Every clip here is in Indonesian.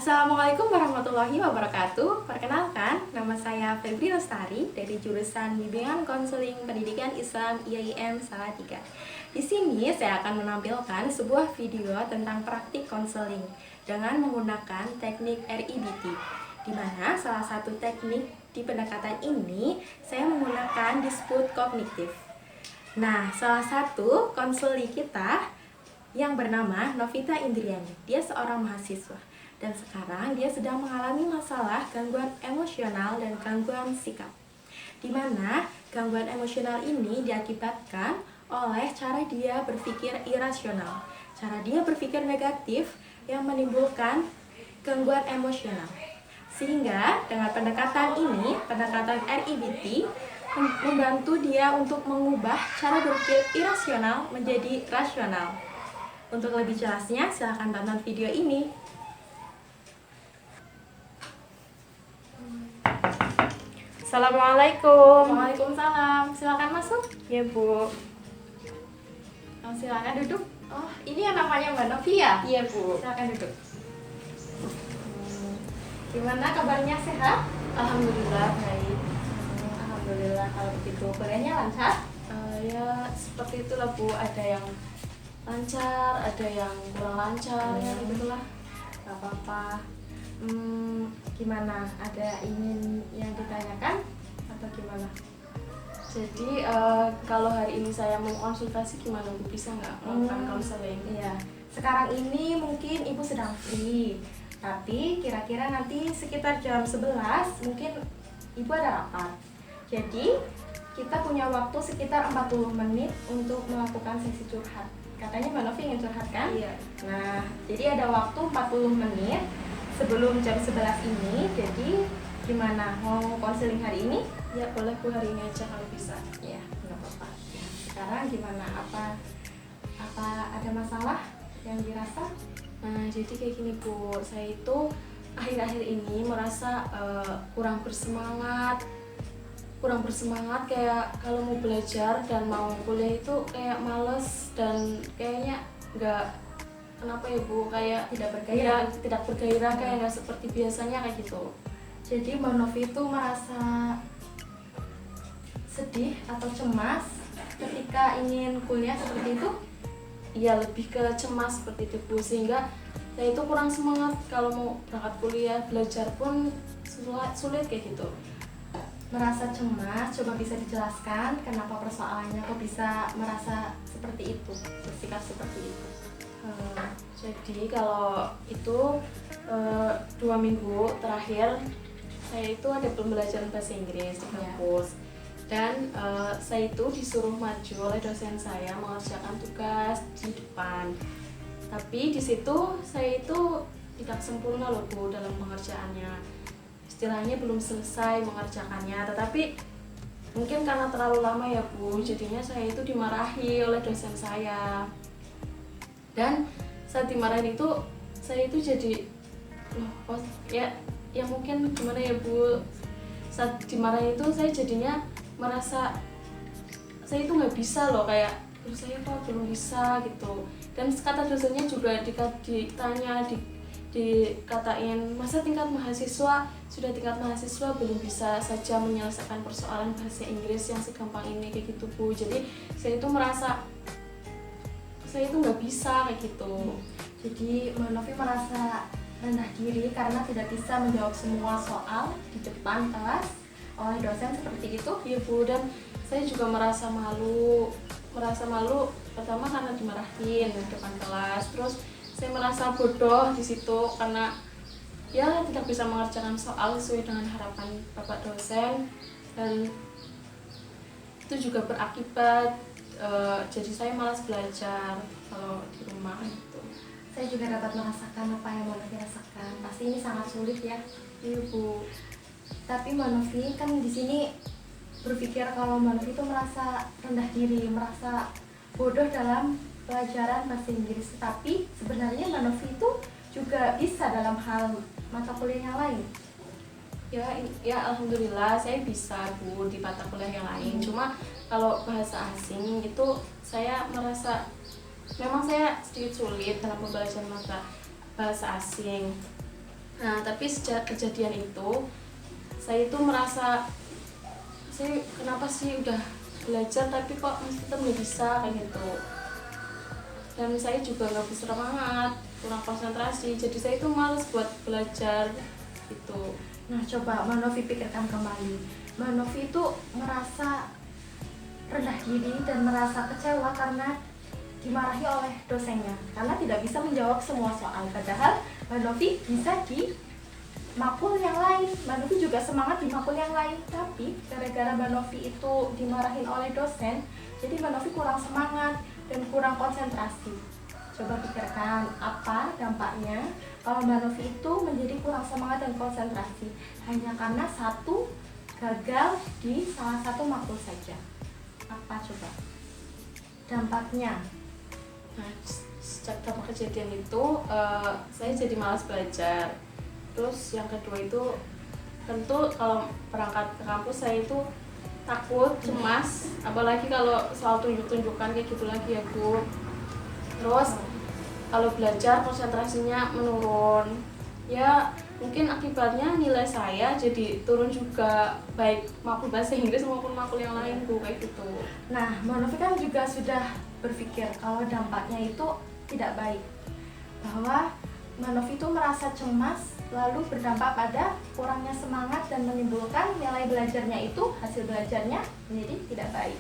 Assalamualaikum warahmatullahi wabarakatuh. Perkenalkan, nama saya Febri Lestari dari jurusan Bimbingan Konseling Pendidikan Islam IAIN Salatiga. Di sini saya akan menampilkan sebuah video tentang praktik konseling dengan menggunakan teknik RIBT, di mana salah satu teknik di pendekatan ini saya menggunakan dispute kognitif. Nah, salah satu konseli kita yang bernama Novita Indriani, dia seorang mahasiswa. Dan sekarang dia sedang mengalami masalah gangguan emosional dan gangguan sikap, di mana gangguan emosional ini diakibatkan oleh cara dia berpikir irasional, cara dia berpikir negatif yang menimbulkan gangguan emosional. Sehingga dengan pendekatan ini, pendekatan RIBT, membantu dia untuk mengubah cara berpikir irasional menjadi rasional. Untuk lebih jelasnya, silahkan tonton video ini. Assalamualaikum. Waalaikumsalam. Silakan masuk. Ya Bu. Silakan duduk. Oh, ini yang namanya Mbak Novi ya? Iya Bu. Silakan duduk. Gimana kabarnya, sehat? Alhamdulillah baik. Alhamdulillah kalau begitu. Kuliahnya lancar? Ya seperti itulah Bu. Ada yang lancar, ada yang kurang lancar, ya begitulah. Gak apa-apa. Gimana? Ada ingin yang ditanyakan atau gimana? Jadi kalau hari ini saya mau konsultasi gimana Bu? Bisa nggak melakukan konseling? Iya. Sekarang ini mungkin Ibu sedang free, tapi kira-kira nanti sekitar jam 11 mungkin Ibu ada rapat. Jadi kita punya waktu sekitar 40 menit untuk melakukan sesi curhat. Katanya Mbak Novi ingin curhat kan? Iya. Nah, jadi ada waktu 40 menit sebelum jam 11 ini. Jadi gimana? Mau konseling hari ini? Ya boleh Bu, hari ini aja kalau bisa. Ya, nggak apa-apa. Sekarang gimana? Apa ada masalah yang dirasa? Nah jadi kayak gini Bu, saya itu akhir-akhir ini merasa kurang bersemangat, kayak kalau mau belajar dan mau kuliah itu kayak males dan kayaknya nggak, kenapa ya Bu, kayak tidak bergairah, kayak nggak seperti biasanya kayak gitu. Jadi Mbak Novi itu merasa sedih atau cemas ketika ingin kuliah seperti itu? Iya, lebih ke cemas seperti itu Bu, sehingga saya itu kurang semangat kalau mau berangkat kuliah, belajar pun sulit kayak gitu. Merasa cemas, coba bisa dijelaskan kenapa persoalannya kok bisa merasa seperti itu, bersikap seperti itu? Jadi kalau itu 2 minggu terakhir saya itu ada pembelajaran bahasa Inggris di kampus. Dan saya itu disuruh maju oleh dosen saya mengerjakan tugas di depan. Tapi di situ saya itu tidak sempurna loh Bu dalam pengerjaannya. Istilahnya belum selesai mengerjakannya, tetapi mungkin karena terlalu lama ya Bu, jadinya saya itu dimarahi oleh dosen saya. Dan saat dimarahin itu saya itu jadi ya mungkin gimana ya Bu, saat dimarahin itu saya jadinya merasa saya itu nggak bisa loh, kayak saya kok belum bisa gitu. Dan kata dosennya juga dikatain masa sudah tingkat mahasiswa belum bisa saja menyelesaikan persoalan bahasa Inggris yang segampang ini kayak gitu Bu. Jadi saya itu merasa saya itu nggak bisa kayak gitu. Jadi Mbak Novi merasa rendah diri karena tidak bisa menjawab semua soal di depan kelas oleh dosen seperti itu? Iya Bu, dan saya juga merasa malu pertama karena dimarahin di depan kelas, terus saya merasa bodoh di situ karena ya tidak bisa mengerjakan soal sesuai dengan harapan Bapak dosen, dan itu juga berakibat jadi saya malas belajar kalau di rumah gitu. Saya juga dapat merasakan apa yang Mbak Novi rasakan. Pasti ini sangat sulit ya. Iya Bu. Tapi Mbak Novi kan di sini berpikir kalau Mbak Novi itu merasa rendah diri, merasa bodoh dalam pelajaran bahasa Inggris. Tapi sebenarnya Mbak Novi itu juga bisa dalam hal mata kuliah yang lain. Ya alhamdulillah saya bisa Bu di mata kuliah yang lain. Cuma kalau bahasa asing itu saya merasa memang saya sedikit sulit dalam pembelajaran bahasa asing. Nah, tapi sejak kejadian itu, saya itu merasa, saya kenapa sih udah belajar tapi kok masih tetap nggak bisa kayak gitu. Dan saya juga nggak bisa semangat, kurang konsentrasi, jadi saya itu males buat belajar gitu. Nah, coba Mbak Novi pikirkan kembali. Mbak Novi itu merasa rendah diri dan merasa kecewa karena dimarahi oleh dosennya karena tidak bisa menjawab semua soal. Padahal Mbak Novi bisa di makul yang lain, Mbak Novi juga semangat di makul yang lain, tapi gara-gara Mbak Novi itu dimarahin oleh dosen, jadi Mbak Novi kurang semangat dan kurang konsentrasi. Coba pikirkan apa dampaknya kalau Mbak Novi itu menjadi kurang semangat dan konsentrasi hanya karena satu gagal di salah satu makul saja. Apa coba dampaknya? Nah, sejak dampak kejadian itu, saya jadi malas belajar. Terus yang kedua itu, tentu kalau berangkat ke kampus saya itu takut, cemas, apalagi kalau soal tunjuk-tunjukkan kayak gitu lagi ya Bu. Terus kalau belajar konsentrasinya menurun, ya mungkin akibatnya nilai saya jadi turun juga, baik makul bahasa Inggris maupun makul yang lain Bu, kayak gitu. Nah, Mbak Novi kan juga sudah berpikir kalau dampaknya itu tidak baik, bahwa Mbak Novi itu merasa cemas lalu berdampak pada kurangnya semangat dan menimbulkan nilai belajarnya itu, hasil belajarnya menjadi tidak baik.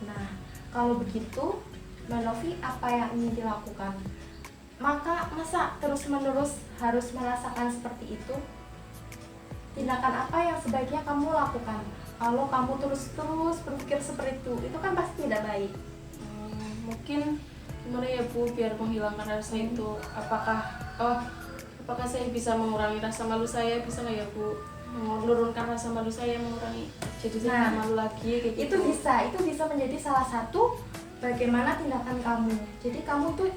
Nah, kalau begitu Mbak Novi apa yang ingin dilakukan? Masa terus-menerus harus merasakan seperti itu? Tindakan apa yang sebaiknya kamu lakukan? Kalau kamu terus-terus berpikir seperti itu kan pasti tidak baik. Mungkin gimana ya Bu biar menghilangkan rasa itu? Apakah saya bisa mengurangi rasa malu saya? Bisa nggak ya Bu? Menurunkan rasa malu saya, mengurangi, jadi saya nggak malu lagi kayak gitu. Itu bisa menjadi salah satu bagaimana tindakan kamu. Jadi kamu tuh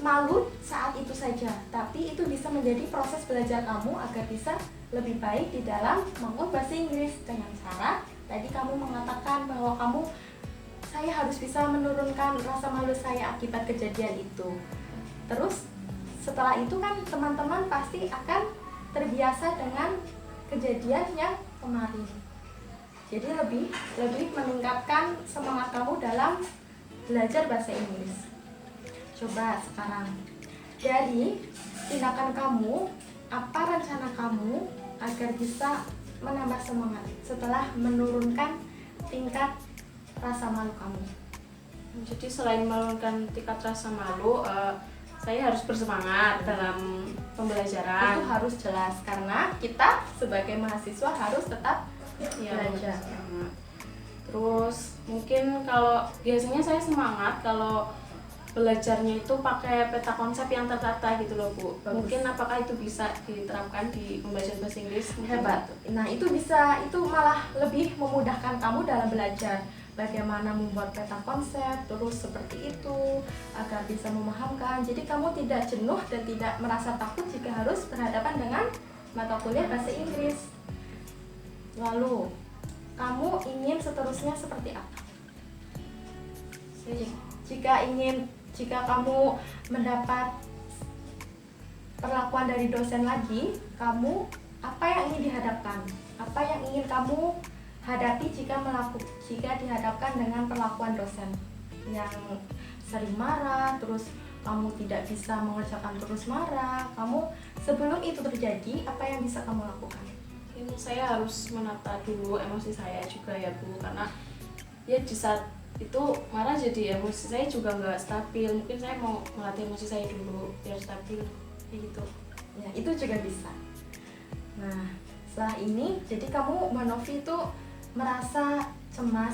malu saat itu saja, tapi itu bisa menjadi proses belajar kamu agar bisa lebih baik di dalam makul bahasa Inggris. Dengan cara tadi kamu mengatakan bahwa saya harus bisa menurunkan rasa malu saya akibat kejadian itu. Terus setelah itu kan teman-teman pasti akan terbiasa dengan kejadian yang kemarin. Jadi lebih meningkatkan semangat kamu dalam belajar bahasa Inggris. Coba sekarang dari tindakan kamu, apa rencana kamu agar bisa menambah semangat setelah menurunkan tingkat rasa malu kamu? Jadi selain menurunkan tingkat rasa malu, saya harus bersemangat dalam pembelajaran. Itu harus jelas karena kita sebagai mahasiswa harus tetap belajar. Terus mungkin kalau biasanya saya semangat kalau belajarnya itu pakai peta konsep yang tertata gitu loh Bu. Bagus. Mungkin apakah itu bisa diterapkan di pembelajaran bahasa Inggris? Hebat. Nah, itu malah lebih memudahkan kamu dalam belajar. Bagaimana membuat peta konsep, terus seperti itu agar bisa memahamkan. Jadi kamu tidak jenuh dan tidak merasa takut jika harus berhadapan dengan mata kuliah bahasa Inggris. Lalu, kamu ingin seterusnya seperti apa? Jika kamu mendapat perlakuan dari dosen lagi, kamu apa yang ingin dihadapkan? Apa yang ingin kamu hadapi jika dihadapkan dengan perlakuan dosen yang sering marah, terus kamu tidak bisa mengerjakan terus marah? Sebelum itu terjadi, apa yang bisa kamu lakukan? Ini saya harus menata dulu emosi saya juga ya Bu, karena ya di saat itu marah jadi emosi saya juga nggak stabil. Mungkin saya mau melatih emosi saya dulu biar stabil kayak gitu. Ya, itu juga bisa. Nah, setelah ini jadi kamu Mbak Novi itu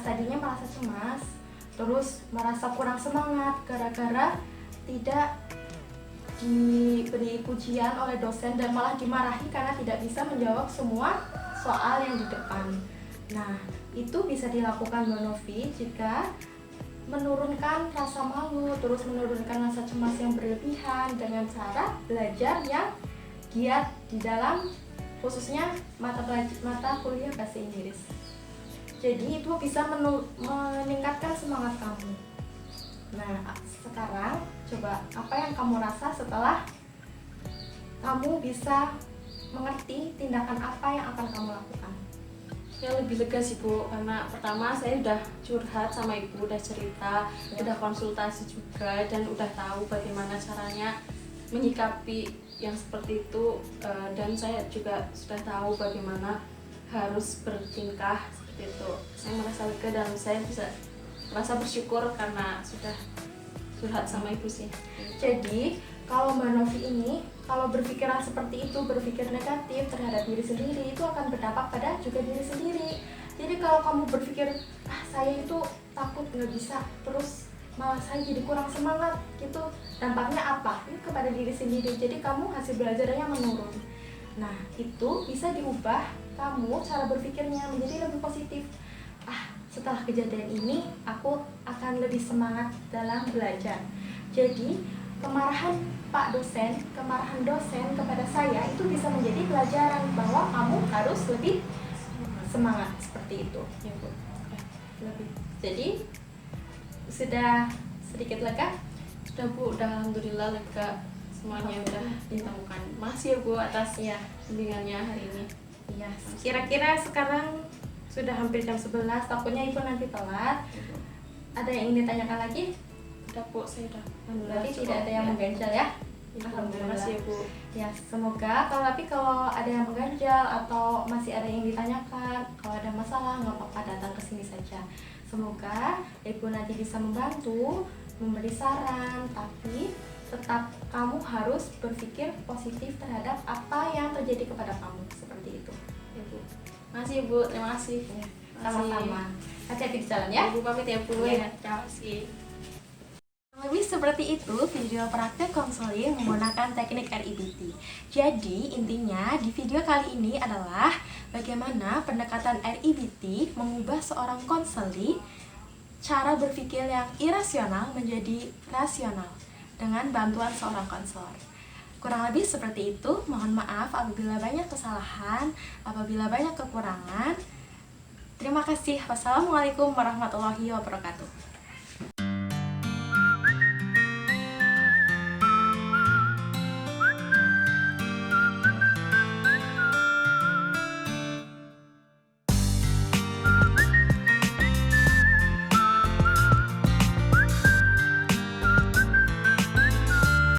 tadinya merasa cemas, terus merasa kurang semangat gara-gara tidak diberi pujian oleh dosen dan malah dimarahi karena tidak bisa menjawab semua soal yang di depan. Nah, itu bisa dilakukan Mbak Novi jika menurunkan rasa malu, terus menurunkan rasa cemas yang berlebihan dengan cara belajar yang giat di dalam khususnya mata kuliah bahasa Inggris. Jadi itu bisa meningkatkan semangat kamu. Nah, sekarang coba apa yang kamu rasa setelah kamu bisa mengerti tindakan apa yang akan kamu lakukan. Ya lebih lega sih Bu, karena pertama saya udah curhat sama ibu, udah cerita, udah konsultasi juga, dan udah tahu bagaimana caranya menyikapi yang seperti itu, dan saya juga sudah tahu bagaimana harus bertingkah seperti itu. Saya merasa lega dan saya bisa merasa bersyukur karena sudah curhat sama ibu sih. Jadi kalau Mbak Novi ini, kalau berpikiran seperti itu, berpikir negatif terhadap diri sendiri, itu akan berdampak pada juga diri sendiri. Jadi kalau kamu berpikir, saya itu takut nggak bisa, terus malah saya jadi kurang semangat gitu, dampaknya apa? Ini kepada diri sendiri. Jadi kamu hasil belajarnya menurun. Nah, itu bisa diubah kamu cara berpikirnya menjadi lebih positif. Setelah kejadian ini, aku akan lebih semangat dalam belajar. Jadi, kemarahan Pak dosen, kemarahan dosen kepada saya itu bisa menjadi pelajaran bahwa kamu harus lebih semangat seperti itu. Ya Bu. Lebih. Jadi, sudah sedikit lega? Sudah Bu, udah alhamdulillah lega, semuanya udah ditemukan. Makasih ya Bu atas bimbingannya hari ini. Iya. Kira-kira sekarang sudah hampir jam 11, takutnya Ibu nanti telat. Ada yang ingin ditanyakan lagi? Udah Bu, saya udah. Berarti tidak ada yang mengganjal ya? Alhamdulillah. Makasih ya Bu. Ya, semoga kalau ada yang mengganjal atau masih ada yang ditanyakan, kalau ada masalah nggak apa-apa, datang ke sini saja. Semoga Ibu nanti bisa membantu, memberi saran, tapi tetap kamu harus berpikir positif terhadap apa yang terjadi kepada kamu, seperti itu. Ya Bu. Makasih Bu, terima kasih. Sama-sama. Hati-hati di jalan ya. Ibu pamit ya Bu. Iya. Terima kasih. Lebih seperti itu video praktek konseling menggunakan teknik RIBT. Jadi intinya di video kali ini adalah bagaimana pendekatan RIBT mengubah seorang konseling cara berpikir yang irasional menjadi rasional dengan bantuan seorang konselor. Kurang lebih seperti itu. Mohon maaf apabila banyak kesalahan, apabila banyak kekurangan. Terima kasih. Wassalamualaikum warahmatullahi wabarakatuh.